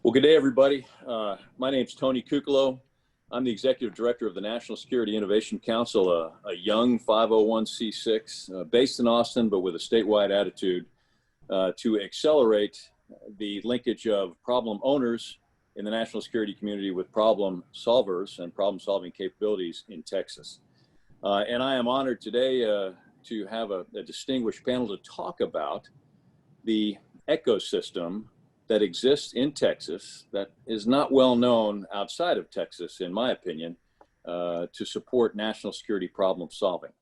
Well, good day, everybody. My name's Tony Cucolo. I'm the Executive Director of the National Security Innovation Council, a young 501c6 based in Austin, but with a statewide attitude to accelerate the linkage of problem owners in the national security community with problem solvers and problem-solving capabilities in Texas. And I am honored today to have a distinguished panel to talk about the ecosystem that exists in Texas that is not well known outside of Texas, in my opinion, to support national security problem solving.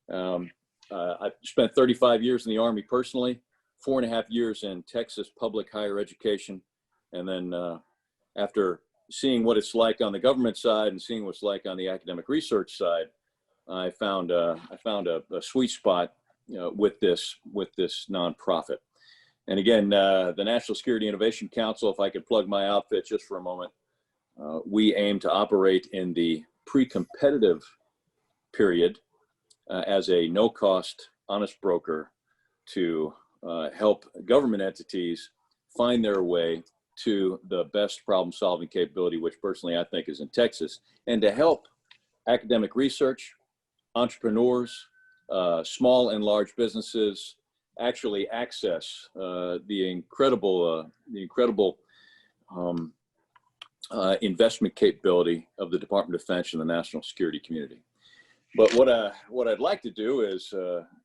I've spent 35 years in the Army personally, 4.5 years in Texas public higher education. And then after seeing what it's like on the government side and seeing what's like on the academic research side, I found a sweet spot with this nonprofit. And again, the National Security Innovation Council, if I could plug my outfit just for a moment, we aim to operate in the pre-competitive period as a no-cost, honest broker to help government entities find their way to the best problem-solving capability, which personally I think is in Texas, and to help academic research, entrepreneurs, small and large businesses, actually access the incredible investment capability of the Department of Defense and the national security community. But what I'd like to do is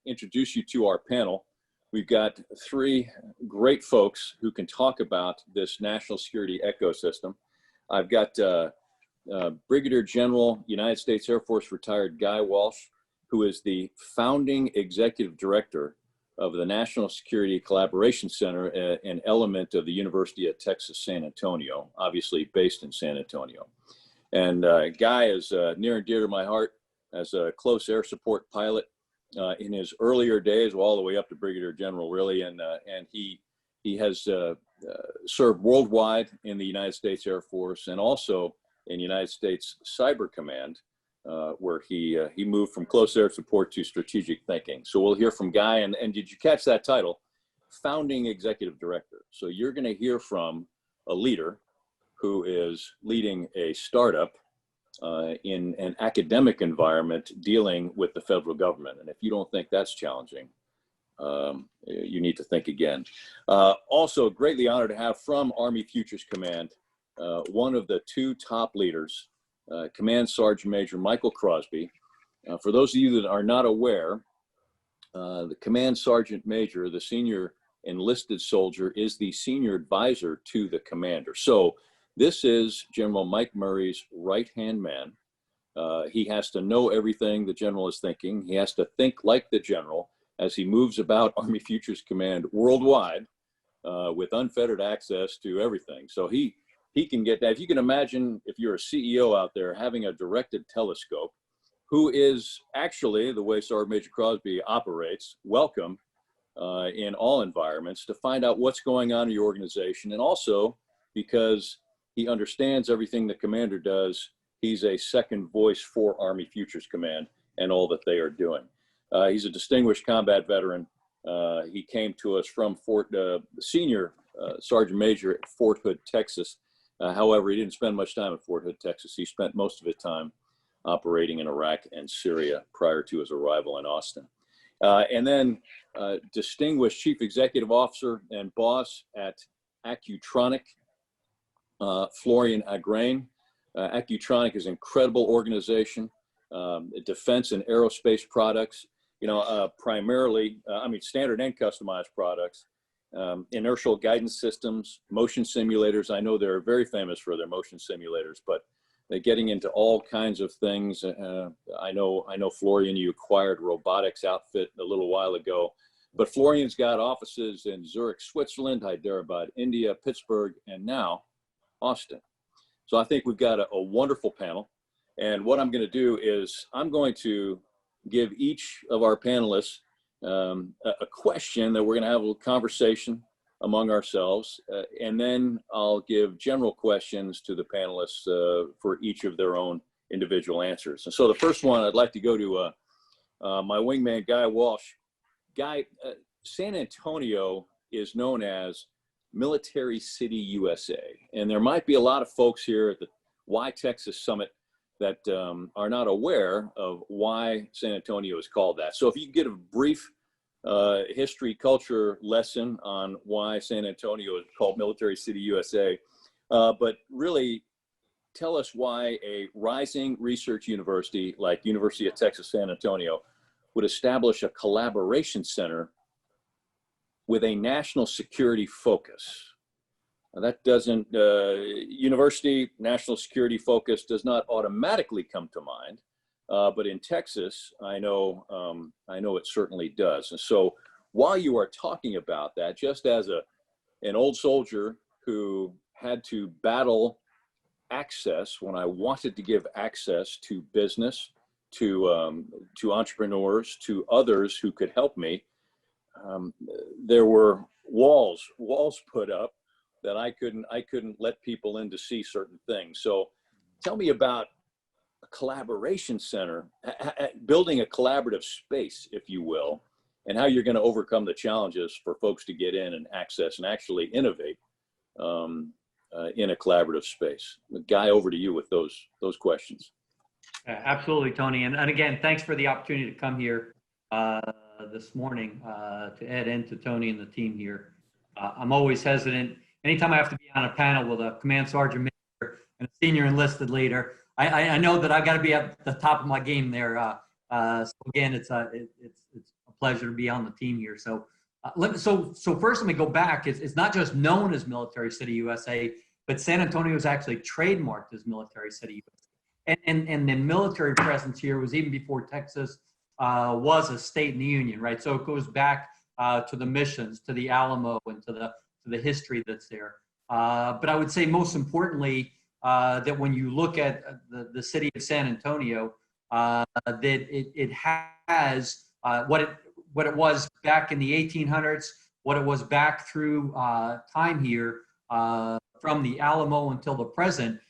introduce you to our panel. We've got three great folks who can talk about this national security ecosystem. I've got Brigadier General, United States Air Force retired Guy Walsh, who is the founding executive director of the National Security Collaboration Center, an element of the University of Texas, San Antonio, obviously based in San Antonio. And Guy is near and dear to my heart as a close air support pilot in his earlier days, all the way up to Brigadier General, really. And he has served worldwide in the United States Air Force and also in United States Cyber Command, where he moved from close air support to strategic thinking. So we'll hear from Guy, and did you catch that title? Founding Executive Director. So you're going to hear from a leader who is leading a startup in an academic environment dealing with the federal government. And if you don't think that's challenging, you need to think again. Also greatly honored to have from Army Futures Command, one of the two top leaders, Command Sergeant Major Michael Crosby. For those of you that are not aware, the Command Sergeant Major, the senior enlisted soldier, is the senior advisor to the commander. So this is General Mike Murray's right-hand man. He has to know everything the general is thinking. He has to think like the general as he moves about Army Futures Command worldwide with unfettered access to everything. So he can get that. If you can imagine, if you're a CEO out there having a directed telescope, who is actually, the way Sergeant Major Crosby operates, welcome in all environments to find out what's going on in your organization. And also, because he understands everything the commander does, he's a second voice for Army Futures Command and all that they are doing. He's a distinguished combat veteran. He came to us from senior Sergeant Major at Fort Hood, Texas. However, he didn't spend much time at Fort Hood, Texas. He spent most of his time operating in Iraq and Syria prior to his arrival in Austin. And then distinguished Chief Executive Officer and boss at Acutronic, Florian Agrain. Acutronic is an incredible organization, defense and aerospace products, primarily, standard and customized products. Inertial guidance systems, motion simulators. I know they're very famous for their motion simulators, but they're getting into all kinds of things. I know Florian, you acquired a robotics outfit a little while ago, but Florian's got offices in Zurich, Switzerland, Hyderabad, India, Pittsburgh, and now Austin. So I think we've got a wonderful panel. And what I'm going to do is I'm going to give each of our panelists a question that we're going to have a little conversation among ourselves, and then I'll give general questions to the panelists for each of their own individual answers. And so the first one, I'd like to go to my wingman, Guy Walsh. Guy, San Antonio is known as Military City, USA. And there might be a lot of folks here at the YTexas Summit that are not aware of why San Antonio is called that. So if you could get a brief history culture lesson on why San Antonio is called Military City, USA, but really tell us why a rising research university like University of Texas San Antonio would establish a collaboration center with a national security focus. Now, that doesn't, university, national security focus does not automatically come to mind, but in Texas, I know it certainly does. And so while you are talking about that, just as an old soldier who had to battle access when I wanted to give access to business, to entrepreneurs, to others who could help me, there were walls put up that I couldn't let people in to see certain things. So tell me about a collaboration center, building a collaborative space, if you will, and how you're going to overcome the challenges for folks to get in and access and actually innovate in a collaborative space. Guy, over to you with those questions. Absolutely, Tony. And again, thanks for the opportunity to come here this morning to add in to Tony and the team here. I'm always hesitant. Anytime I have to be on a panel with a command sergeant major and a senior enlisted leader, I know that I got to be at the top of my game there. So again, it's a pleasure to be on the team here. So first let me go back. It's not just known as Military City, USA, but San Antonio is actually trademarked as Military City, USA. And the military presence here was even before Texas was a state in the Union, right? So it goes back to the missions, to the Alamo, and to the history that's there. But I would say most importantly, that when you look at the city of San Antonio, that it has what it was back in the 1800s, what it was back through time here from the Alamo until the present.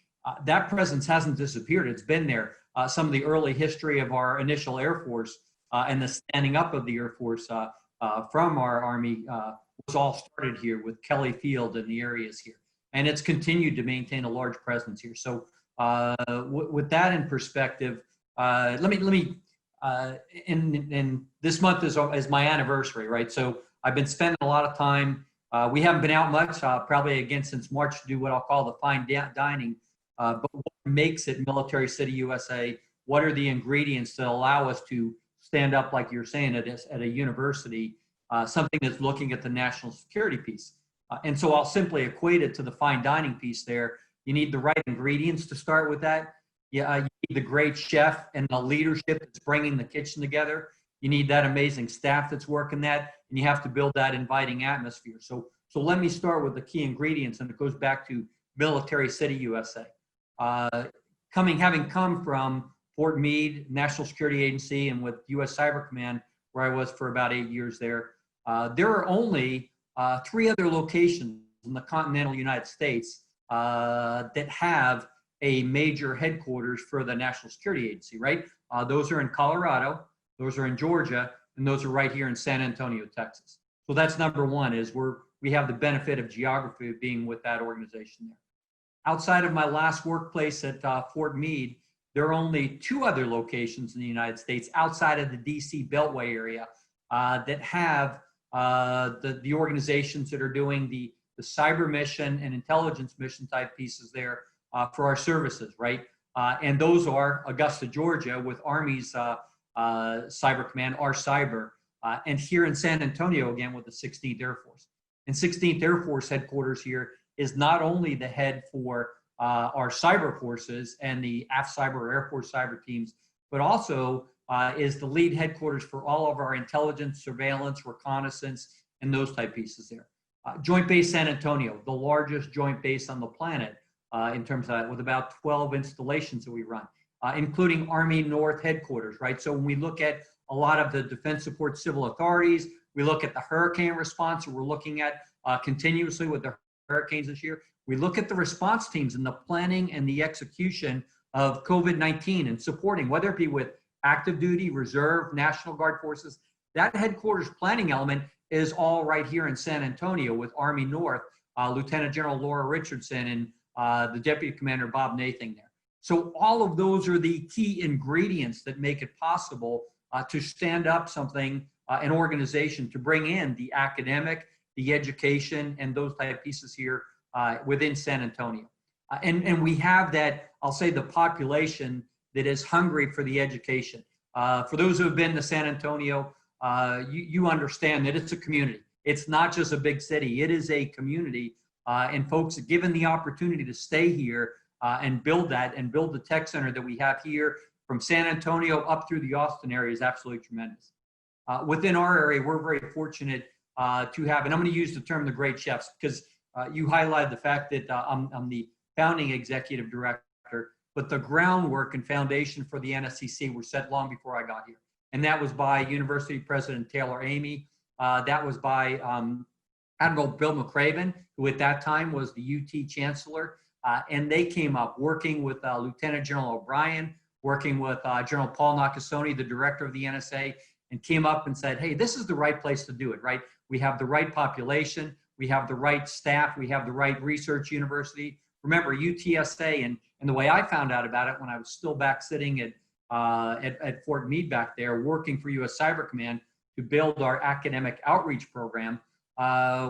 That presence hasn't disappeared. It's been there. Some of the early history of our initial Air Force and the standing up of the Air Force from our Army was all started here with Kelly Field and the areas here. And it's continued to maintain a large presence here. So with that in perspective, let me and this month is my anniversary, right? So I've been spending a lot of time. We haven't been out much, probably again since March, to do what I'll call the fine dining. But what makes it Military City, USA? What are the ingredients that allow us to stand up, like you're saying, at a university, something that's looking at the national security piece? And so I'll simply equate it to the fine dining piece there. You need the right ingredients to start with that. You need the great chef and the leadership that's bringing the kitchen together. You need that amazing staff that's working that, and you have to build that inviting atmosphere. So let me start with the key ingredients, and it goes back to Military City, USA. Having come from Fort Meade, National Security Agency, and with U.S. Cyber Command, where I was for about 8 years there, there are only 3 other locations in the continental United States that have a major headquarters for the National Security Agency, right? Those are in Colorado, those are in Georgia, and those are right here in San Antonio, Texas. So that's number one, is we have the benefit of geography of being with that organization there. Outside of my last workplace at Fort Meade, there are only 2 other locations in the United States outside of the DC Beltway area that have the organizations that are doing the cyber mission and intelligence mission type pieces there for our services, right? And those are Augusta, Georgia, with Army's Cyber Command, our cyber, and here in San Antonio, again, with the 16th Air Force. And 16th Air Force headquarters here is not only the head for our cyber forces and the AF Cyber, Air Force cyber teams, but also is the lead headquarters for all of our intelligence, surveillance, reconnaissance, and those type pieces there. Joint Base San Antonio, the largest joint base on the planet in terms of that, with about 12 installations that we run, including Army North headquarters, right? So when we look at a lot of the defense support civil authorities, we look at the hurricane response, we're looking at continuously with the hurricanes this year. We look at the response teams and the planning and the execution of COVID-19 and supporting, whether it be with active duty, reserve, National Guard forces. That headquarters planning element is all right here in San Antonio with Army North, Lieutenant General Laura Richardson, and the Deputy Commander Bob Nathing there. So all of those are the key ingredients that make it possible to stand up something, an organization, to bring in the academic, the education, and those type pieces here within San Antonio. And we have that, I'll say, the population that is hungry for the education. For those who have been to San Antonio, you understand that it's a community. It's not just a big city. It is a community. And folks, given the opportunity to stay here and build that and build the tech center that we have here from San Antonio up through the Austin area is absolutely tremendous. Within our area, we're very fortunate to have, and I'm going to use the term the great chefs, because you highlighted the fact that I'm the founding executive director, but the groundwork and foundation for the NSCC were set long before I got here. And that was by University President Taylor Amy. That was by Admiral Bill McCraven, who at that time was the UT Chancellor. And they came up working with Lieutenant General O'Brien, working with General Paul Nakasone, the director of the NSA, and came up and said, hey, this is the right place to do it, right? We have the right population, we have the right staff, we have the right research university. Remember, UTSA, and the way I found out about it when I was still back sitting at Fort Meade back there, working for US Cyber Command to build our academic outreach program,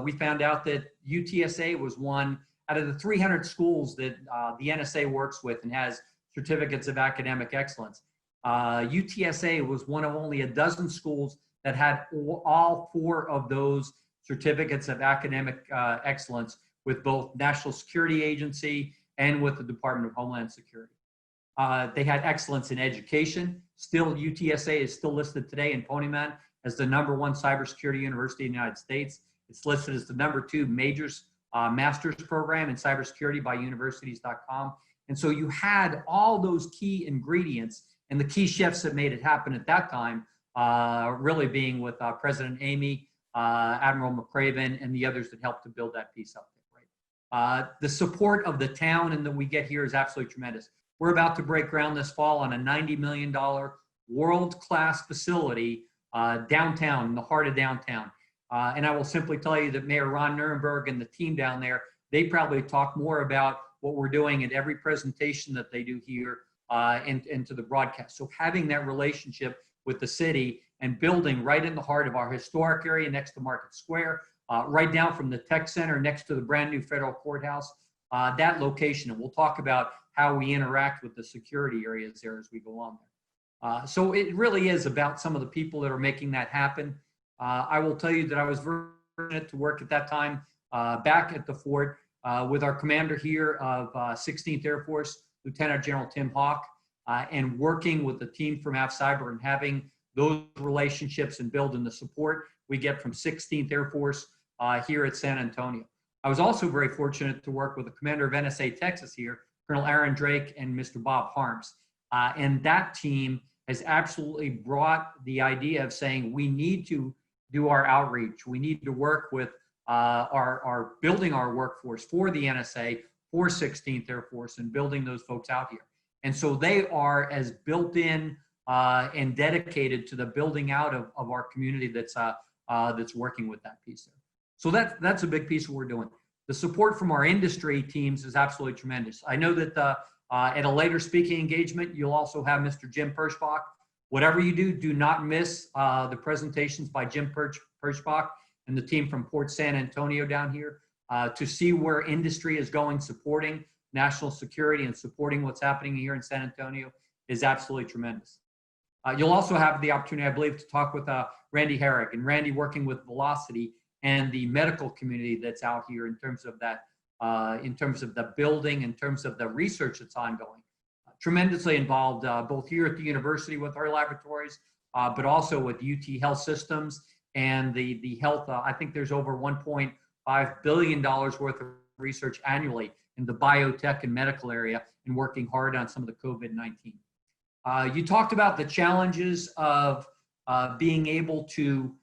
we found out that UTSA was one out of the 300 schools that the NSA works with and has certificates of academic excellence. UTSA was one of only a dozen schools that had all 4 of those certificates of academic excellence with both National Security Agency and with the Department of Homeland Security. They had excellence in education. Still, UTSA is still listed today in Ponyman as the #1 cybersecurity university in the United States. It's listed as the #2 majors master's program in cybersecurity by universities.com. And so you had all those key ingredients and the key chefs that made it happen at that time, really being with President Amy, Admiral McCraven, and the others that helped to build that piece up there, right? The support of the town and that we get here is absolutely tremendous. We're about to break ground this fall on a $90 million world-class facility downtown, in the heart of downtown. And I will simply tell you that Mayor Ron Nirenberg and the team down there, they probably talk more about what we're doing at every presentation that they do here and to the broadcast. So having that relationship with the city and building right in the heart of our historic area next to Market Square, right down from the tech center next to the brand new federal courthouse, that location. And we'll talk about how we interact with the security areas there as we go on there. So it really is about some of the people that are making that happen. I will tell you that I was very fortunate to work at that time back at the fort with our commander here of 16th Air Force, Lieutenant General Tim Hawk, and working with the team from AFCyber and having those relationships and building the support we get from 16th Air Force here at San Antonio. I was also very fortunate to work with the commander of NSA Texas here, Colonel Aaron Drake and Mr. Bob Harms. And that team has absolutely brought the idea of saying we need to do our outreach. We need to work with our building our workforce for the NSA, for 16th Air Force, and building those folks out here. And so they are as built in and dedicated to the building out of our community that's working with that piece there. So that's a big piece of what we're doing. The support from our industry teams is absolutely tremendous. I know that at a later speaking engagement, you'll also have Mr. Jim Perschbach. Whatever you do, do not miss the presentations by Jim Perschbach and the team from Port San Antonio down here to see where industry is going, supporting national security and supporting what's happening here in San Antonio is absolutely tremendous. You'll also have the opportunity, I believe, to talk with Randy Herrick, and Randy working with Velocity and the medical community that's out here in terms of that, in terms of the building, in terms of the research that's ongoing. Tremendously involved both here at the university with our laboratories, but also with UT Health Systems and the health. I think there's over $1.5 billion worth of research annually in the biotech and medical area, and working hard on some of the COVID-19. You talked about the challenges of being able to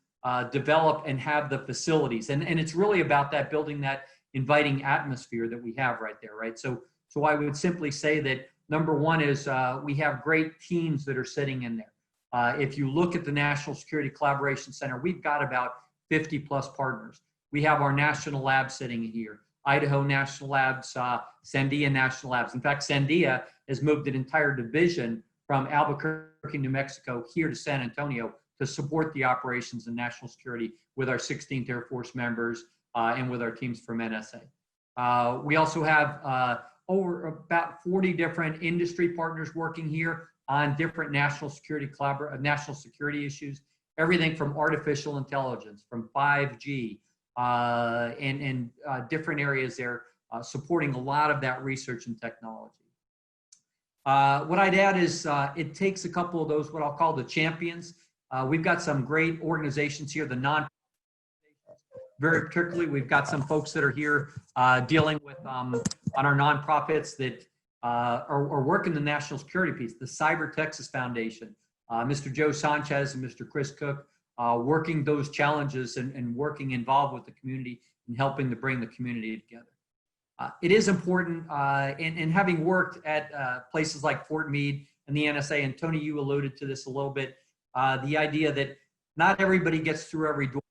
develop and have the facilities, and it's really about that, building that inviting atmosphere that we have right there, right? So I would simply say that number one is we have great teams that are sitting in there. If you look at the National Security Collaboration Center, we've got about 50 plus partners. We have our national lab sitting here. Idaho National Labs, Sandia National Labs. In fact, Sandia has moved an entire division from Albuquerque, New Mexico, here to San Antonio to support the operations and national security with our 16th Air Force members and with our teams from NSA. We also have over about 40 different industry partners working here on different national security issues, everything from artificial intelligence, from 5G, and different areas there, supporting a lot of that research and technology. What I'd add is it takes a couple of those, what I'll call the champions. We've got some great organizations here, very particularly, we've got some folks that are here dealing with, on our nonprofits that are working the national security piece, the YTexas Foundation, Mr. Joe Sanchez and Mr. Chris Cook, working those challenges and working involved with the community and helping to bring the community together. It is important, and having worked at places like Fort Meade and the NSA, and Tony, you alluded to this a little bit, the idea that not everybody gets through every door.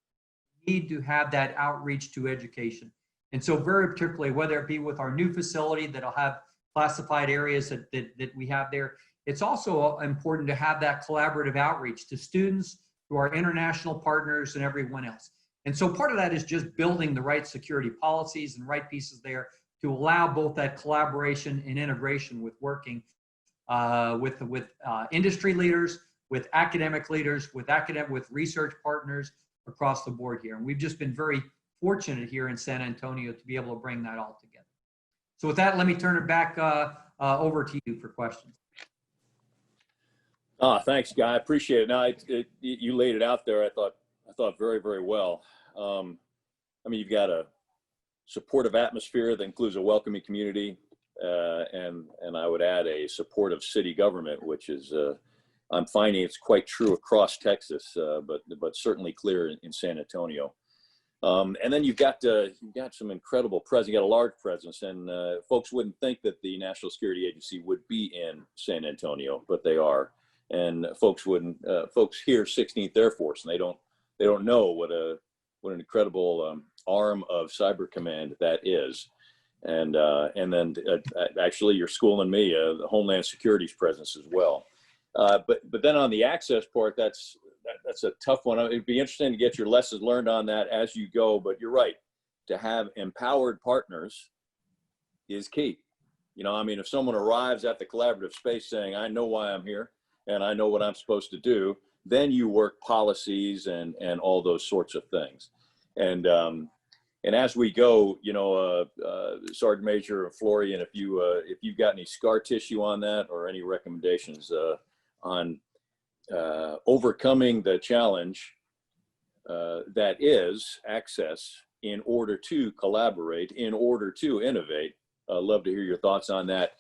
We need to have that outreach to education. And so very particularly, whether it be with our new facility that'll have classified areas that we have there, it's also important to have that collaborative outreach to students, to our international partners, and everyone else. And so part of that is just building the right security policies and right pieces there to allow both that collaboration and integration with working with industry leaders, with academic leaders, with research partners across the board here. And we've just been very fortunate here in San Antonio to be able to bring that all together. So with that, let me turn it back over to you for questions. Thanks, Guy. I appreciate it. Now, you laid it out there. I thought very, very well. I mean, you've got a supportive atmosphere that includes a welcoming community, and I would add a supportive city government, which is I'm finding it's quite true across Texas, but certainly clear in San Antonio. And then you've got some incredible presence. You got a large presence, and folks wouldn't think that the National Security Agency would be in San Antonio, but they are. And folks hear 16th Air Force, and they don't know what an incredible arm of Cyber Command that is. And then actually, you're schooling me the Homeland Security's presence as well. But then on the access part, that's a tough one. It'd be interesting to get your lessons learned on that as you go. But you're right, to have empowered partners is key. You know, I mean, if someone arrives at the collaborative space saying, "I know why I'm here, and I know what I'm supposed to do," then you work policies and all those sorts of things. And as we go, you know, Sergeant Major Florian, if you've got any scar tissue on that or any recommendations on overcoming the challenge that is access in order to collaborate, in order to innovate, I'd love to hear your thoughts on that.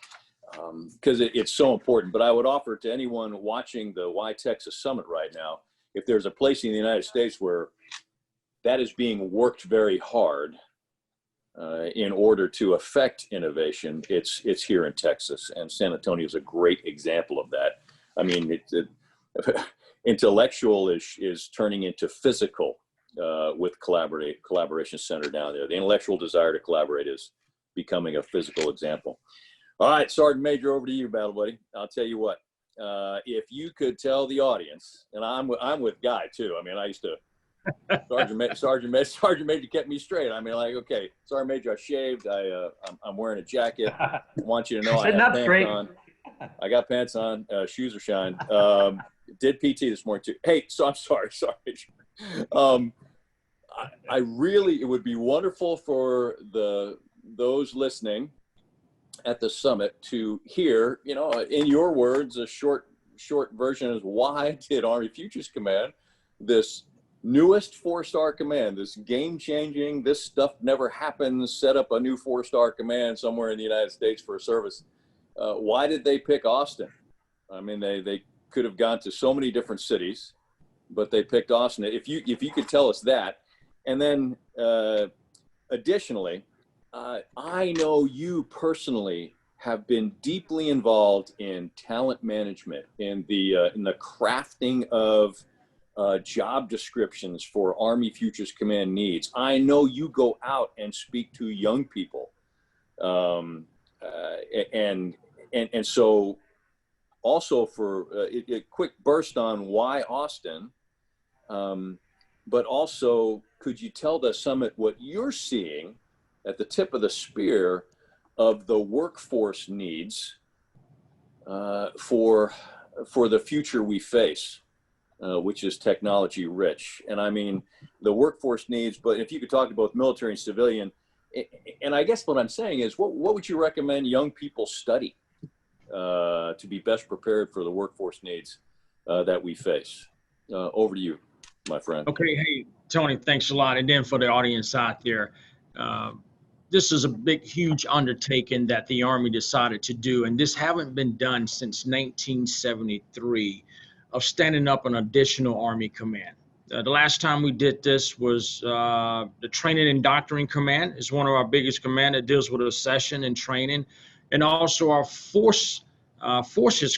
Because it's so important. But I would offer to anyone watching the YTexas Summit right now, if there's a place in the United States where that is being worked very hard in order to affect innovation, it's here in Texas, and San Antonio is a great example of that. I mean, intellectual is turning into physical with collaboration center down there. The intellectual desire to collaborate is becoming a physical example. All right, Sergeant Major, over to you, battle buddy. I'll tell you what, if you could tell the audience, and I'm with Guy too. I mean, I used to, Sergeant Major kept me straight. I mean, like, okay, Sergeant Major, I shaved. I'm wearing a jacket. I want you to know I have pants on. I got pants on. Shoes are shined. Did PT this morning too. Hey, so I'm sorry, Major. I really, it would be wonderful for those listening at the summit to hear, you know, in your words, a short version is, why did Army Futures Command, this newest 4-star command, this game-changing, this stuff never happens, set up a new 4-star command somewhere in the United States for a service? Why did they pick Austin? I mean, they could have gone to so many different cities, but they picked Austin. If you could tell us that. And then additionally, I know you personally have been deeply involved in talent management, in the crafting of job descriptions for Army Futures Command needs. I know you go out and speak to young people, and so also for a quick burst on why Austin, but also could you tell the summit what you're seeing at the tip of the spear of the workforce needs for the future we face, which is technology rich. And I mean, the workforce needs, but if you could talk to both military and civilian, and I guess what I'm saying is, what would you recommend young people study to be best prepared for the workforce needs that we face? Over to you, my friend. Okay, hey, Tony, thanks a lot. And then for the audience out there, this is a big, huge undertaking that the Army decided to do, and this haven't been done since 1973, of standing up an additional Army command. The last time we did this was the Training and Doctrine Command is one of our biggest command that deals with accession and training, and also our Forces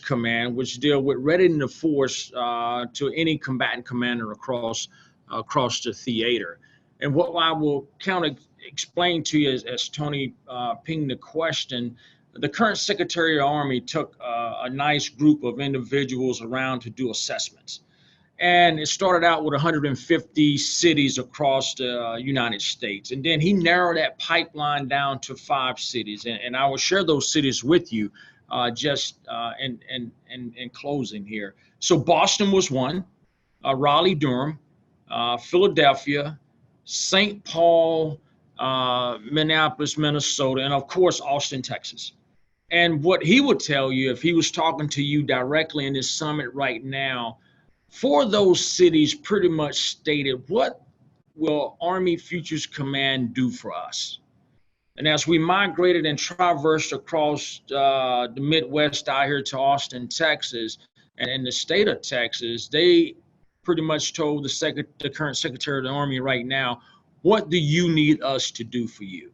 Command, which deal with readying the force to any combatant commander across the theater. And what I will kind of explain to you as Tony pinged the question, the current Secretary of the Army took a nice group of individuals around to do assessments. And it started out with 150 cities across the United States. And then he narrowed that pipeline down to 5 cities. And I will share those cities with you just in closing here. So Boston was one, Raleigh-Durham, Philadelphia, St. Paul, Minneapolis, Minnesota, and of course, Austin, Texas. And what he would tell you if he was talking to you directly in this summit right now, for those cities pretty much stated, what will Army Futures Command do for us? And as we migrated and traversed across the Midwest out here to Austin, Texas, and in the state of Texas, they pretty much told the current Secretary of the Army right now, what do you need us to do for you?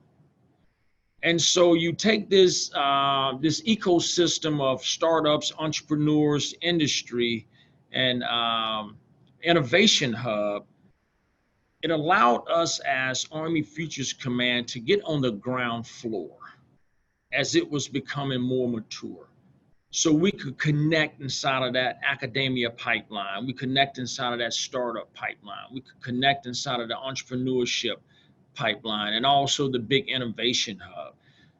And so you take this ecosystem of startups, entrepreneurs, industry, and innovation hub. It allowed us as Army Futures Command to get on the ground floor as it was becoming more mature. So we could connect inside of that academia pipeline. We connect inside of that startup pipeline. We could connect inside of the entrepreneurship pipeline and also the big innovation hub.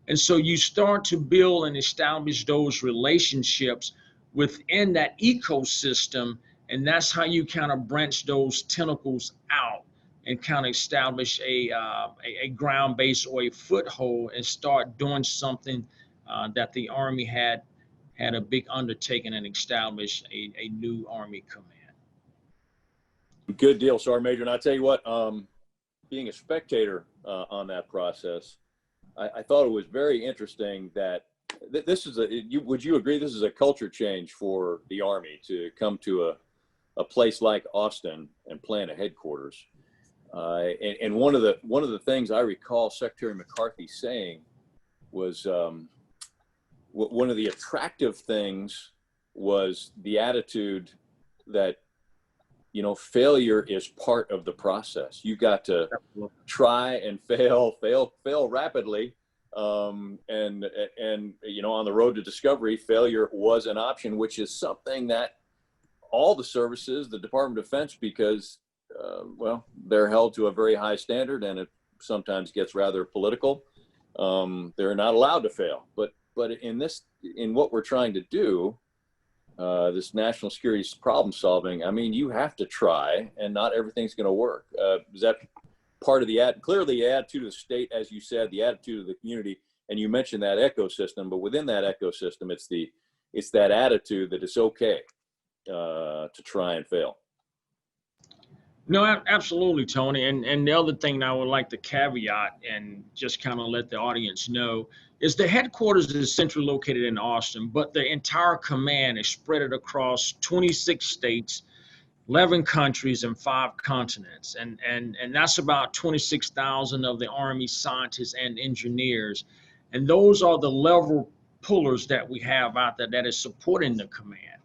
And so you start to build and establish those relationships within that ecosystem, and that's how you kind of branch those tentacles out and kind of establish a ground base or a foothold and start doing something that the Army had a big undertaking and established a new Army command. Good deal, Sergeant Major. And I tell you what, being a spectator on that process, I thought it was very interesting that this is would you agree this is a culture change for the Army to come to a place like Austin and plan a headquarters? And one of the things I recall Secretary McCarthy saying was one of the attractive things was the attitude that, you know, failure is part of the process. You got to try and fail rapidly. And you know, on the road to discovery, failure was an option, which is something that all the services, the Department of Defense, because, well, they're held to a very high standard and it sometimes gets rather political. They're not allowed to fail, but in what we're trying to do, this national security problem solving, I mean, you have to try and not everything's going to work. Is that part of clearly the attitude of the state, as you said, the attitude of the community, and you mentioned that ecosystem, but within that ecosystem, it's that attitude that it's okay to try and fail. No, absolutely, Tony. And the other thing that I would like to caveat and just kind of let the audience know is the headquarters is centrally located in Austin, but the entire command is spread across 26 states, 11 countries, and 5 continents. And that's about 26,000 of the Army scientists and engineers. And those are the level pullers that we have out there that is supporting the command.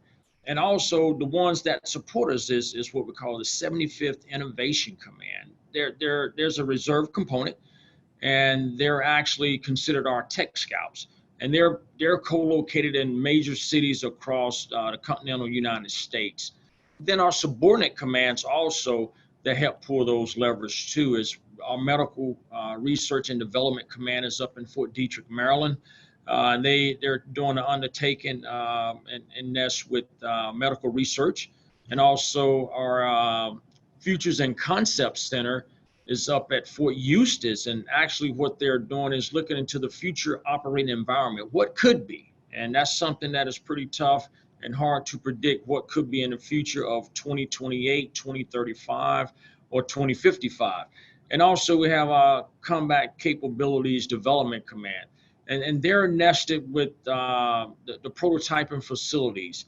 And also the ones that support us is what we call the 75th Innovation Command. There's a reserve component, and they're actually considered our tech scouts. And they're co-located in major cities across the continental United States. Then our subordinate commands also that help pull those levers too is our Medical Research and Development Command is up in Fort Detrick, Maryland. They're doing an undertaking in this with medical research, and also our Futures and Concepts Center is up at Fort Eustis, and actually what they're doing is looking into the future operating environment, what could be, and that's something that is pretty tough and hard to predict what could be in the future of 2028, 2035, or 2055. And also we have our Combat Capabilities Development Command, and they're nested with the prototyping facilities.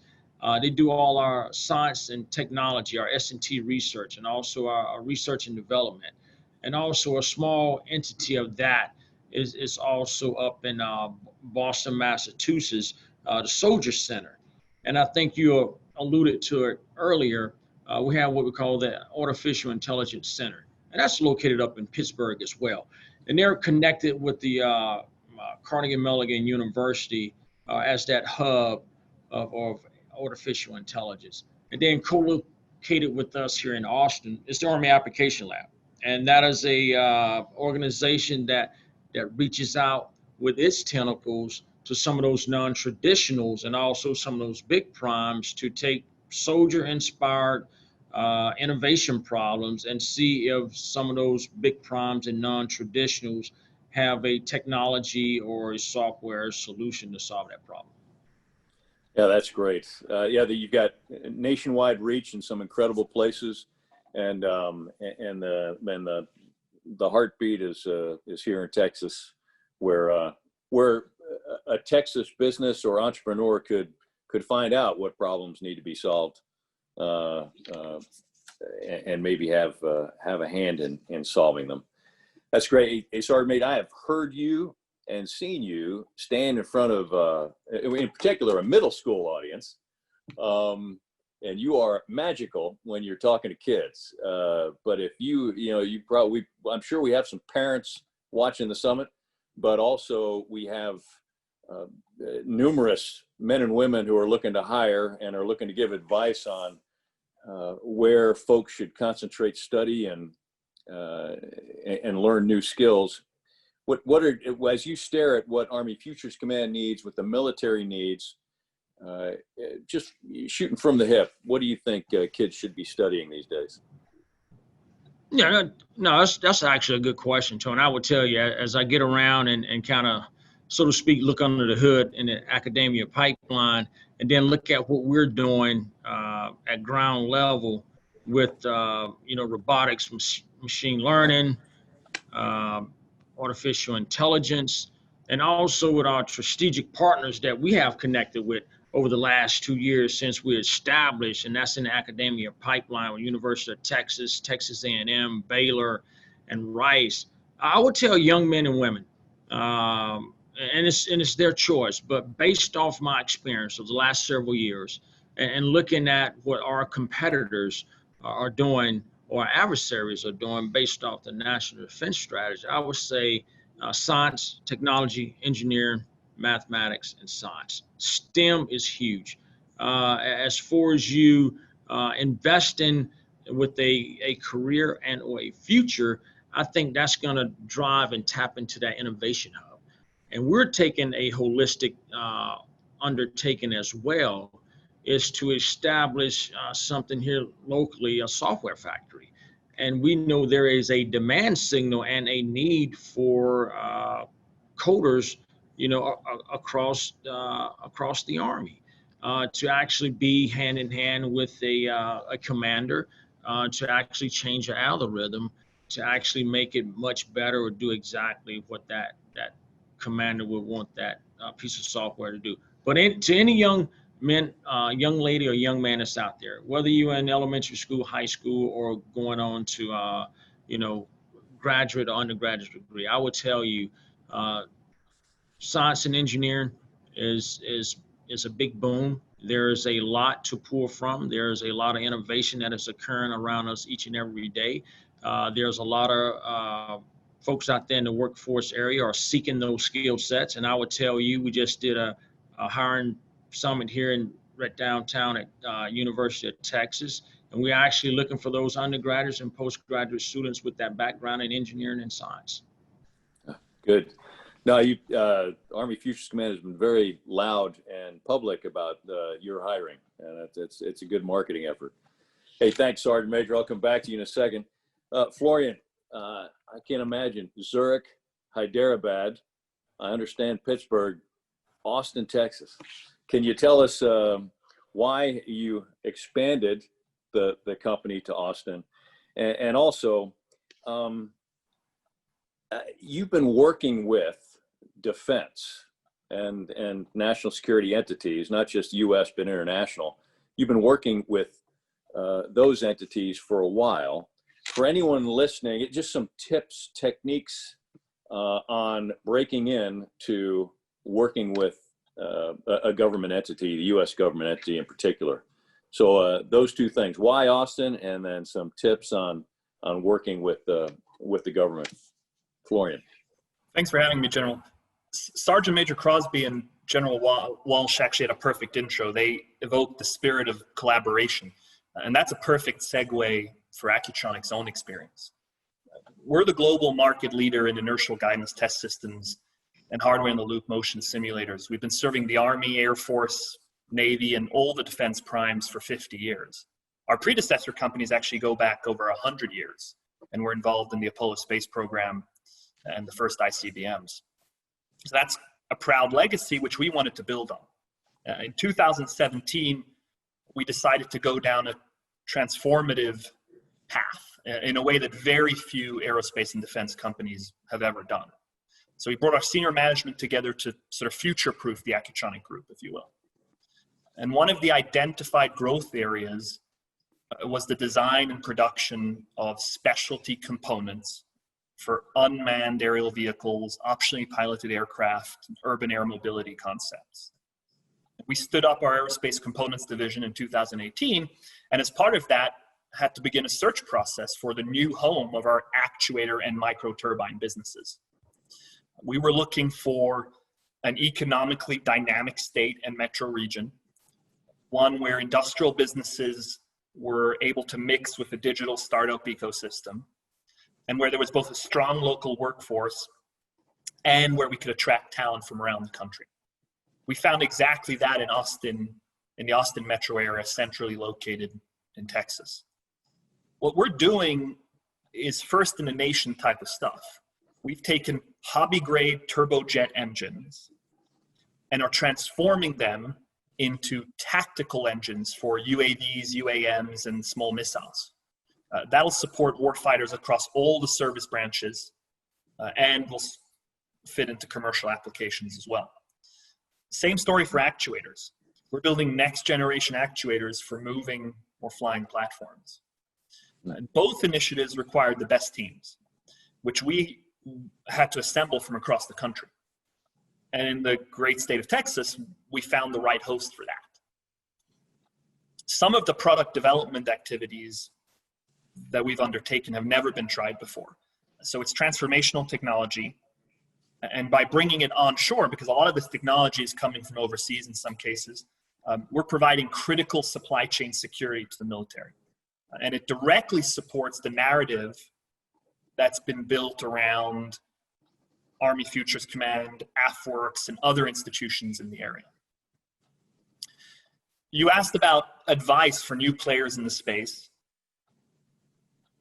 They do all our science and technology, our S&T research, and also our research and development. And also a small entity of that is also up in Boston, Massachusetts, the Soldier Center. And I think you alluded to it earlier. We have what we call the Artificial Intelligence Center, and that's located up in Pittsburgh as well. And they're connected with the Carnegie Mellon University as that hub of artificial intelligence. And then co-located with us here in Austin is the Army Application Lab. And that is a organization that reaches out with its tentacles to some of those non-traditionals and also some of those big primes to take soldier-inspired innovation problems and see if some of those big primes and non-traditionals have a technology or a software solution to solve that problem. Yeah, that's great. Yeah, you've got nationwide reach in some incredible places. And the heartbeat is here in Texas, where a Texas business or entrepreneur could find out what problems need to be solved, and maybe have a hand in solving them. That's great. Hey, Sergeant Mate, I have heard you and seen you stand in front of, in particular, a middle school audience. And you are magical when you're talking to kids. But if you probably, I'm sure we have some parents watching the summit, but also we have numerous men and women who are looking to hire and are looking to give advice on where folks should concentrate, study, and learn new skills. What are, as you stare at what Army Futures Command needs, what the military needs, just shooting from the hip, what do you think kids should be studying these days? Yeah, no, that's actually a good question, Tony. I would tell you, as I get around and kind of, so to speak, look under the hood in the academia pipeline, and then look at what we're doing at ground level with, robotics, machine learning, artificial intelligence, and also with our strategic partners that we have connected with over the last 2 years since we established, and that's in the academia pipeline with University of Texas, Texas A&M, Baylor, and Rice. I would tell young men and women, and it's their choice, but based off my experience of the last several years and looking at what our competitors are doing or our adversaries are doing based off the national defense strategy, I would say science, technology, engineering, mathematics, and science. STEM is huge. As far as you investing with a career and or a future, I think that's going to drive and tap into that innovation hub. And we're taking a holistic undertaking as well, is to establish something here locally, a software factory. And we know there is a demand signal and a need for coders, across the Army, to actually be hand in hand with a commander, to actually change an algorithm, to actually make it much better or do exactly what that commander would want that piece of software to do. But to any young lady or young man that's out there, whether you're in elementary school, high school, or going on to graduate or undergraduate degree, I would tell you science and engineering is a big boom. There's a lot to pull from. There's a lot of innovation that is occurring around us each and every day. There's a lot of folks out there in the workforce area are seeking those skill sets. And I would tell you, we just did a hiring summit here right downtown at University of Texas. And we're actually looking for those undergraduates and postgraduate students with that background in engineering and science. Good. Now, Army Futures Command has been very loud and public about your hiring, and it's a good marketing effort. Hey, thanks, Sergeant Major. I'll come back to you in a second. Florian, I can't imagine Zurich, Hyderabad, I understand Pittsburgh, Austin, Texas. Can you tell us why you expanded the company to Austin, and also you've been working with defense and national security entities, not just U.S. but international. You've been working with those entities for a while. For anyone listening, just some tips, techniques on breaking in to working with a government entity, the U.S. government entity in particular. So those two things: why Austin, and then some tips on working with the government. Florian. Thanks for having me, General. Sergeant Major Crosby and General Walsh actually had a perfect intro. They evoked the spirit of collaboration, and that's a perfect segue for Acutronic's own experience. We're the global market leader in inertial guidance test systems and hardware-in-the-loop motion simulators. We've been serving the Army, Air Force, Navy, and all the defense primes for 50 years. Our predecessor companies actually go back over 100 years, and we're involved in the Apollo space program and the first ICBMs. So that's a proud legacy which we wanted to build on. In 2017, we decided to go down a transformative path in a way that very few aerospace and defense companies have ever done. So we brought our senior management together to sort of future-proof the Acutronic Group, if you will. And one of the identified growth areas was the design and production of specialty components for unmanned aerial vehicles, optionally piloted aircraft, and urban air mobility concepts. We stood up our Aerospace Components Division in 2018, and as part of that, had to begin a search process for the new home of our actuator and micro-turbine businesses. We were looking for an economically dynamic state and metro region, one where industrial businesses were able to mix with a digital startup ecosystem, and where there was both a strong local workforce and where we could attract talent from around the country. We found exactly that in Austin, in the Austin metro area, centrally located in Texas. What we're doing is first in the nation type of stuff. We've taken hobby-grade turbojet engines and are transforming them into tactical engines for UAVs, UAMs, and small missiles. That'll support warfighters across all the service branches and will fit into commercial applications as well. Same story for actuators. We're building next generation actuators for moving or flying platforms. Both initiatives required the best teams, which we had to assemble from across the country. And in the great state of Texas, we found the right host for that. Some of the product development activities that we've undertaken have never been tried before. So it's transformational technology. And by bringing it onshore, because a lot of this technology is coming from overseas in some cases, we're providing critical supply chain security to the military. And it directly supports the narrative that's been built around Army Futures Command, AFWorks, and other institutions in the area. You asked about advice for new players in the space.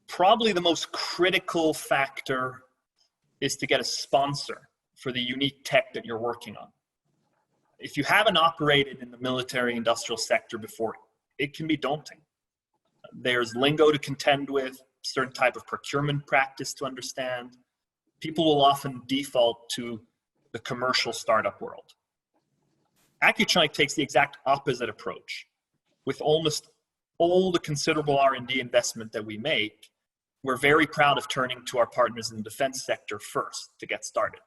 Probably the most critical factor is to get a sponsor for the unique tech that you're working on. If you haven't operated in the military industrial sector before, it can be daunting. There's lingo to contend with, certain type of procurement practice to understand. People will often default to the commercial startup world. Acutronic takes the exact opposite approach. With almost all the considerable R&D investment that we make, we're very proud of turning to our partners in the defense sector first to get started.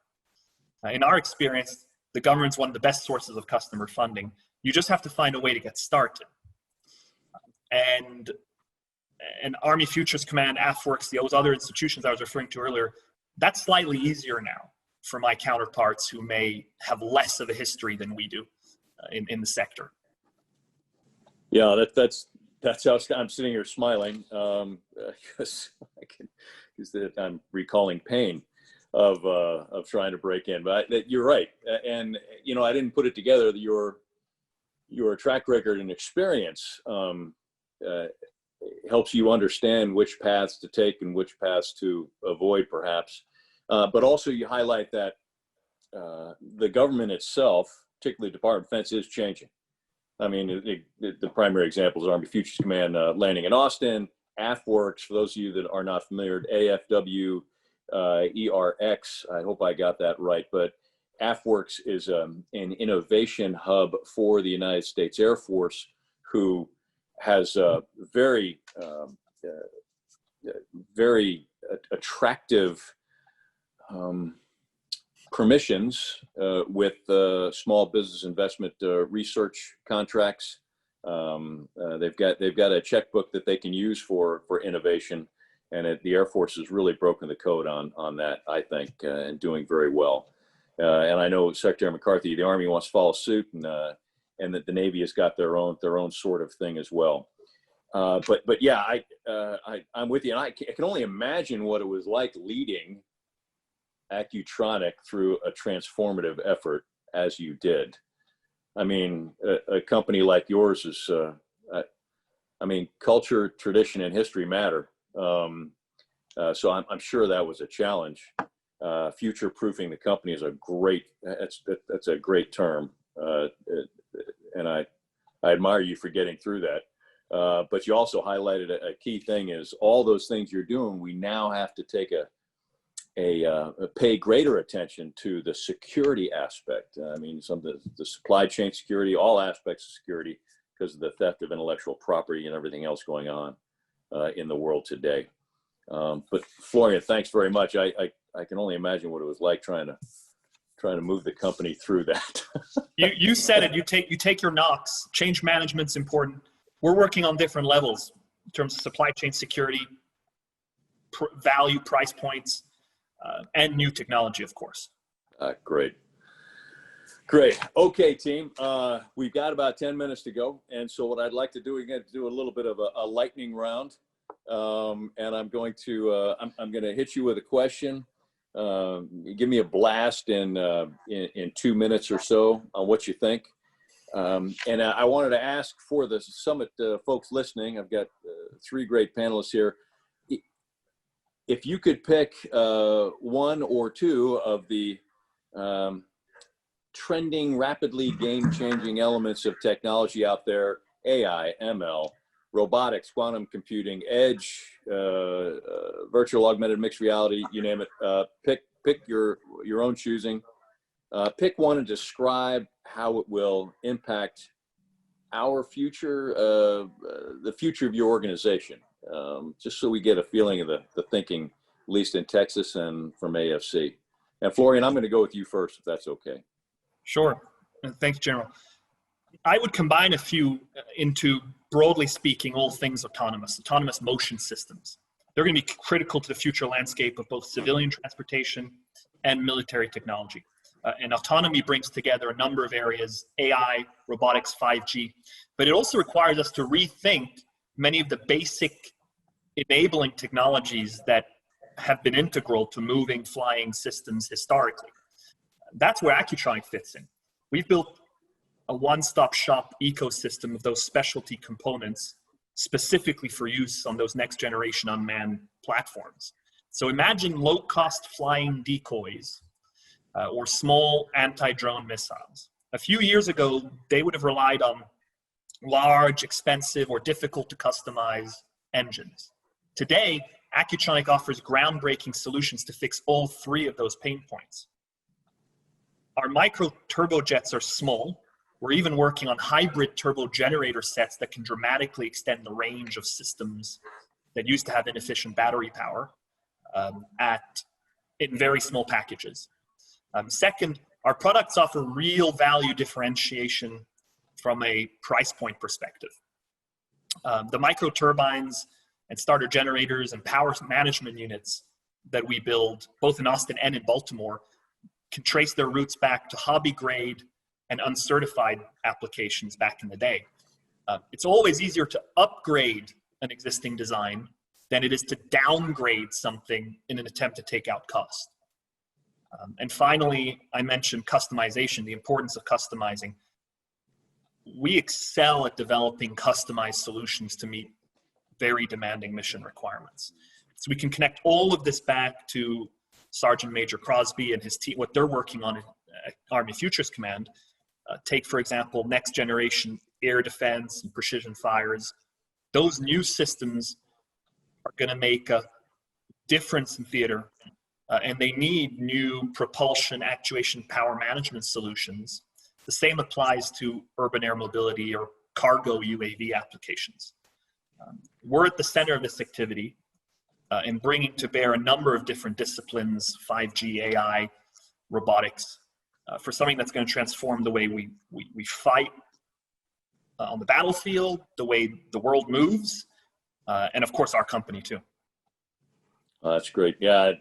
In our experience, the government's one of the best sources of customer funding, You just have to find a way to get started. And Army Futures Command, AFWERX, those other institutions I was referring to earlier, that's slightly easier now for my counterparts who may have less of a history than we do in the sector. Yeah, that's how I'm sitting here smiling, because I'm recalling pain of trying to break in. But you're right, and you know, I didn't put it together. Your track record and experience helps you understand which paths to take and which paths to avoid, perhaps. But also, you highlight that the government itself, particularly the Department of Defense, is changing. I mean, the primary examples are Army Futures Command landing in Austin, AFWERX, for those of you that are not familiar, AFW, ERX, I hope I got that right, but AFWERX is an innovation hub for the United States Air Force, who has very attractive permissions with small business investment research contracts. They've got a checkbook that they can use for innovation, and the Air Force has really broken the code on that, I think, and doing very well. And I know Secretary McCarthy, the Army wants to follow suit, and that the Navy has got their own sort of thing as well. But yeah, I'm with you, and I can only imagine what it was like leading Acutronic through a transformative effort as you did. I mean, a company like yours is, I mean, culture, tradition, and history matter. So I'm sure that was a challenge. Future-proofing the company is that's a great term, and I admire you for getting through that. But you also highlighted a key thing is all those things you're doing. We now have to take pay greater attention to the security aspect. I mean, some of the supply chain security, all aspects of security, because of the theft of intellectual property and everything else going on in the world today. But Florian, thanks very much. I can only imagine what it was like trying to move the company through that. You said it. You take your knocks. Change management's important. We're working on different levels in terms of supply chain security, value, price points, and new technology, of course. Great. Okay, team. We've got about 10 minutes to go. And so what I'd like to do, we're going to do a little bit of a lightning round. And I'm going to hit you with a question. Give me a blast in 2 minutes or so on what you think. And I wanted to ask for the summit folks listening, I've got 3 great panelists here. If you could pick 1 or 2 of the trending, rapidly game-changing elements of technology out there, AI, ML, robotics, quantum computing, edge, virtual augmented mixed reality, you name it, pick your own choosing. Pick one and describe how it will impact our future, the future of your organization, just so we get a feeling of the thinking, at least in Texas and from AFC. And Florian, I'm going to go with you first, if that's okay. Sure. Thanks, General. I would combine a few into, broadly speaking, all things autonomous motion systems. They're going to be critical to the future landscape of both civilian transportation and military technology. And autonomy brings together a number of areas, AI, robotics, 5G, but it also requires us to rethink many of the basic enabling technologies that have been integral to moving flying systems historically. That's where Acutronic fits in. We've built a one-stop shop ecosystem of those specialty components specifically for use on those next generation unmanned platforms. So imagine low-cost flying decoys or small anti-drone missiles. A few years ago, they would have relied on large, expensive, or difficult to customize engines. Today, Acutronic offers groundbreaking solutions to fix all 3 of those pain points. Our micro-turbojets are small. We're even working on hybrid turbo generator sets that can dramatically extend the range of systems that used to have inefficient battery power in very small packages. Second, our products offer real value differentiation from a price point perspective. The micro-turbines and starter generators and power management units that we build, both in Austin and in Baltimore, can trace their roots back to hobby grade and uncertified applications back in the day. It's always easier to upgrade an existing design than it is to downgrade something in an attempt to take out cost. And finally, I mentioned customization, the importance of customizing. We excel at developing customized solutions to meet very demanding mission requirements. So we can connect all of this back to Sergeant Major Crosby and his team, what they're working on at Army Futures Command. Take, for example, next generation air defense and precision fires. Those new systems are going to make a difference in theater, and they need new propulsion, actuation, power management solutions. The same applies to urban air mobility or cargo UAV applications. We're at the center of this activity and bringing to bear a number of different disciplines, 5G, AI, robotics, for something that's going to transform the way we fight on the battlefield, the way the world moves, and of course our company too. That's great. Yeah,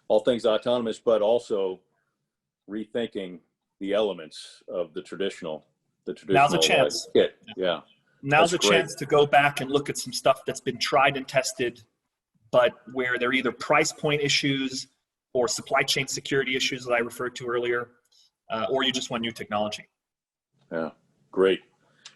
all things autonomous, but also rethinking the elements of the traditional. Now's a chance. Kit. Yeah. Now's a chance to go back and look at some stuff that's been tried and tested, but where there are either price point issues or supply chain security issues that I referred to earlier, or you just want new technology. Yeah, great.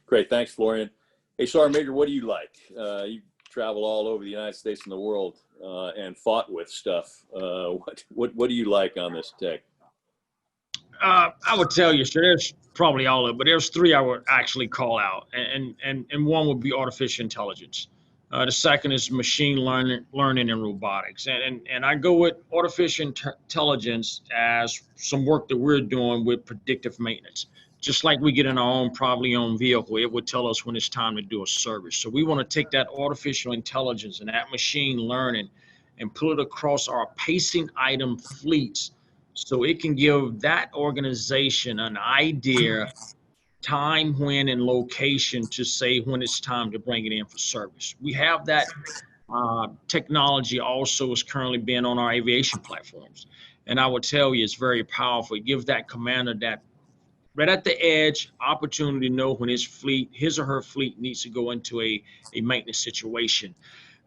Great, thanks, Florian. Hey, Sergeant Major, what do you like? You travel all over the United States and the world and fought with stuff. What do you like on this tech? I would tell you, sir, there's probably all of it, but there's three I would actually call out, and one would be artificial intelligence. The second is machine learning and robotics. And I go with artificial intelligence as some work that we're doing with predictive maintenance. Just like we get in our own probably own vehicle, it would tell us when it's time to do a service. So we want to take that artificial intelligence and that machine learning and put it across our pacing item fleets so it can give that organization an idea, time, when, and location to say when it's time to bring it in for service. We have that technology also is currently being on our aviation platforms. And I would tell you, it's very powerful. It gives that commander that right at the edge opportunity to know when his or her fleet needs to go into a maintenance situation.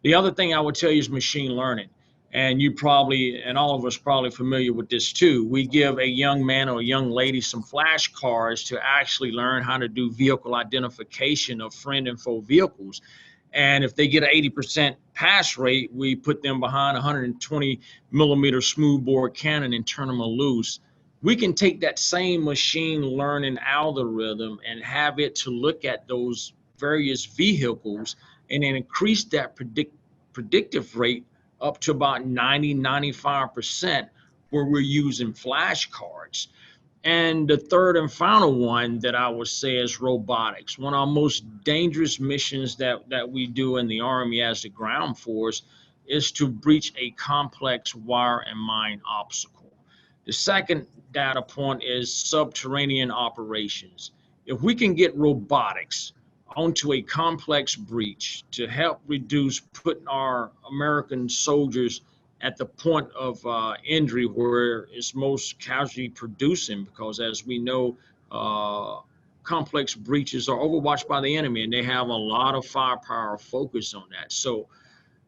The other thing I would tell you is machine learning. And you probably, and all of us probably familiar with this too. We give a young man or a young lady some flashcards to actually learn how to do vehicle identification of friend and foe vehicles. And if they get an 80% pass rate, we put them behind a 120 millimeter smoothbore cannon and turn them loose. We can take that same machine learning algorithm and have it to look at those various vehicles and then increase that predictive rate up to about 90–95% where we're using flashcards. And the third and final one that I would say is robotics. One of our most dangerous missions that we do in the Army as the ground force is to breach a complex wire and mine obstacle. The second data point is subterranean operations. If we can get robotics onto a complex breach to help reduce putting our American soldiers at the point of injury where it's most casualty producing, because as we know, complex breaches are overwatched by the enemy and they have a lot of firepower focus on that. So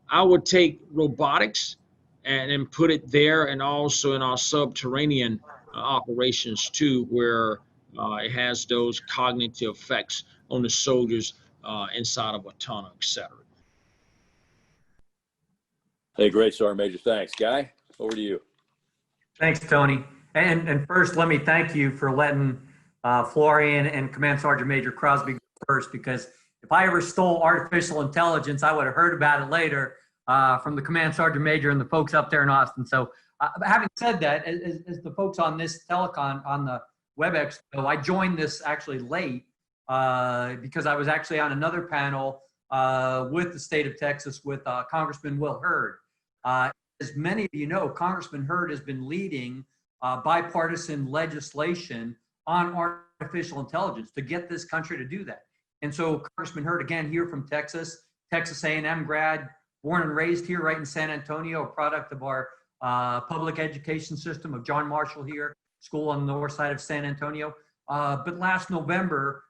I would take robotics and then put it there, and also in our subterranean operations too, where it has those cognitive effects on the soldiers inside of a tunnel, etc. Hey, great, Sergeant Major. Thanks. Guy, over to you. Thanks, Tony. And first, let me thank you for letting Florian and Command Sergeant Major Crosby go first, because if I ever stole artificial intelligence, I would have heard about it later from the Command Sergeant Major and the folks up there in Austin. So having said that, as the folks on this telecon, on the WebEx, I joined this actually late because I was actually on another panel with the state of Texas with Congressman Will Hurd. As many of you know, Congressman Hurd has been leading bipartisan legislation on artificial intelligence to get this country to do that. And so Congressman Hurd, again, here from Texas, Texas A&M grad, born and raised here right in San Antonio, a product of our public education system of John Marshall here, school on the north side of San Antonio. But last November,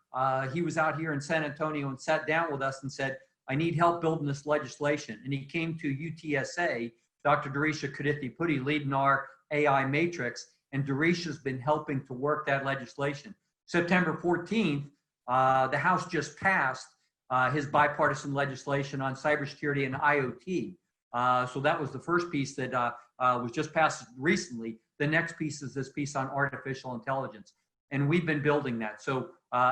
he was out here in San Antonio and sat down with us and said, I need help building this legislation. And he came to UTSA, Dr. Darisha Kadithi-Pudi leading our AI matrix, and Darisha's been helping to work that legislation. September 14th, the House just passed his bipartisan legislation on cybersecurity and IoT. So that was the first piece that was just passed recently. The next piece is this piece on artificial intelligence, and we've been building that. So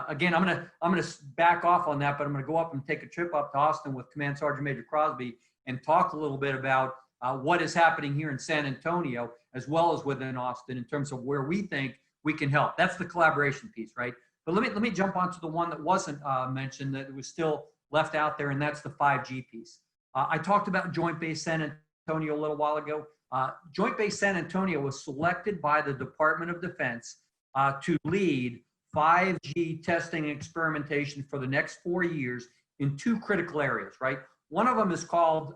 again, I'm gonna back off on that, but I'm gonna go up and take a trip up to Austin with Command Sergeant Major Crosby and talk a little bit about what is happening here in San Antonio, as well as within Austin, in terms of where we think we can help. That's the collaboration piece, right? But let me jump onto the one that wasn't mentioned, that was still left out there, and that's the 5G piece. I talked about Joint Base San Antonio a little while ago. Joint Base San Antonio was selected by the Department of Defense to lead 5G testing and experimentation for the next 4 years in 2 critical areas, right? One of them is called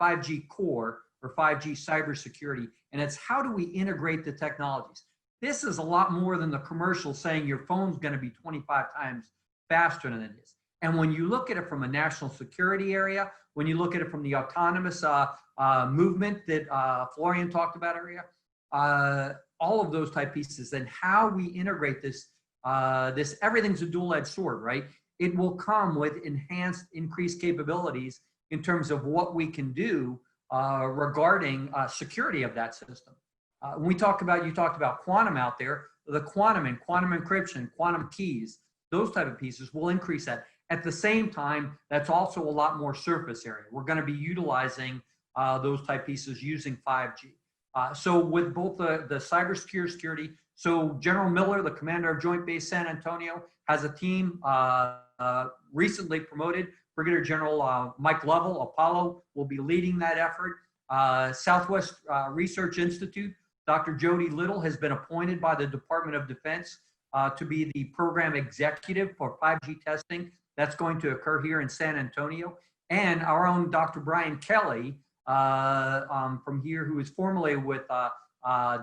5G Core, or 5G Cybersecurity, and it's how do we integrate the technologies. This is a lot more than the commercial saying your phone's going to be 25 times faster than it is. And when you look at it from a national security area, when you look at it from the autonomous movement that Florian talked about area, all of those type pieces, and how we integrate this, everything's a dual-edged sword, right? It will come with enhanced, increased capabilities in terms of what we can do regarding security of that system. When we talk about, you talked about quantum out there, the quantum and quantum encryption, quantum keys, those type of pieces will increase that. At the same time, that's also a lot more surface area. We're going to be utilizing those type pieces using 5G. So with both the cybersecurity, so General Miller, the commander of Joint Base San Antonio, has a team recently promoted. Brigadier General Mike Lovell, Apollo, will be leading that effort. Southwest Research Institute, Dr. Jody Little has been appointed by the Department of Defense to be the program executive for 5G testing. That's going to occur here in San Antonio. And our own Dr. Brian Kelly from here, who is formerly with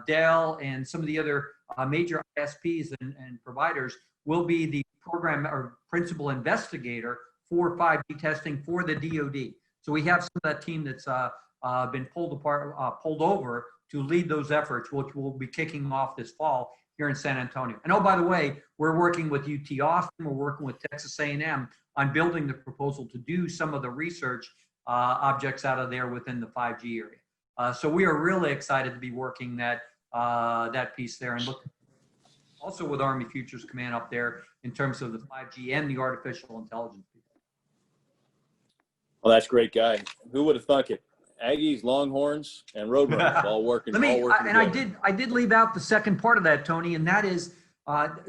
Dell and some of the other major ISPs and providers, will be the program or principal investigator for 5G testing for the DoD. So we have some of that team that's been pulled over to lead those efforts, which will be kicking off this fall here in San Antonio. And oh, by the way, we're working with UT Austin, we're working with Texas A&M on building the proposal to do some of the research objects out of there within the 5G area. So we are really excited to be working that piece there, and look also with Army Futures Command up there in terms of the 5G and the artificial intelligence piece. Well, that's great, Guy. Who would have thunk it? Aggies, Longhorns, and Roadrunners all working. I did leave out the second part of that, Tony, and that is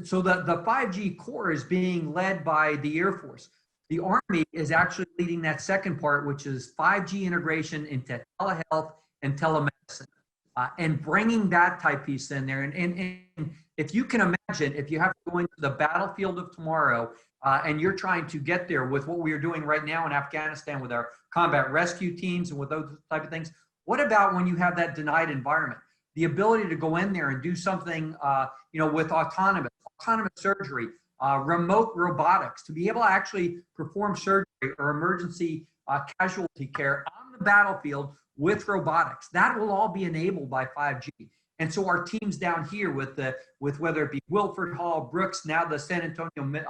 so the 5G core is being led by the Air Force. The Army is actually leading that second part, which is 5G integration into telehealth and telemedicine, and bringing that type piece in there. And if you can imagine, if you have to go into the battlefield of tomorrow and you're trying to get there with what we are doing right now in Afghanistan with our combat rescue teams and with those type of things, what about when you have that denied environment? The ability to go in there and do something, with autonomous surgery, remote robotics, to be able to actually perform surgery or emergency casualty care on the battlefield with robotics. That will all be enabled by 5G. And so our teams down here with whether it be Wilford Hall, Brooks, now the San Antonio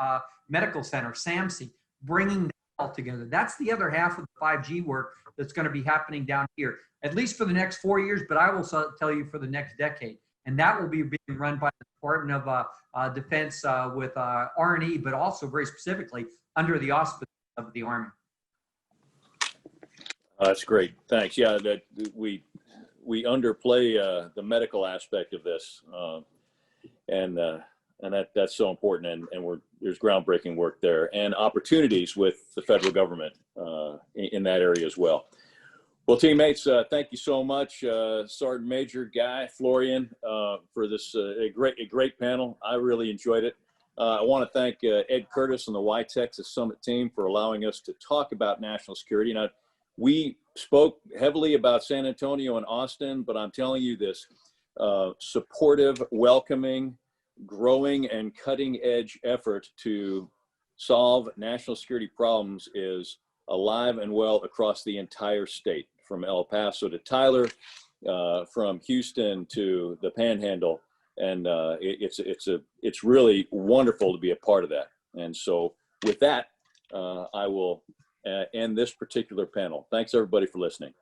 Medical Center, SAMC, bringing that all together. That's the other half of the 5G work that's going to be happening down here, at least for the next 4 years, but I will tell you for the next decade. And that will be being run by the Department of Defense with R&E, but also very specifically under the auspices of the Army. That's great. Thanks. Yeah, that we underplay the medical aspect of this, and that's so important. And there's groundbreaking work there and opportunities with the federal government in that area as well. Well, Well, teammates, thank you so much, Sergeant Major Guy, Florian, for this a great panel. I really enjoyed it. I want to thank Ed Curtis and the YTexas Summit team for allowing us to talk about national security. Now, we spoke heavily about San Antonio and Austin, but I'm telling you this, supportive, welcoming, growing, and cutting-edge effort to solve national security problems is alive and well across the entire state, from El Paso to Tyler, from Houston to the Panhandle. And it's really wonderful to be a part of that. And so with that, I will end this particular panel. Thanks everybody for listening.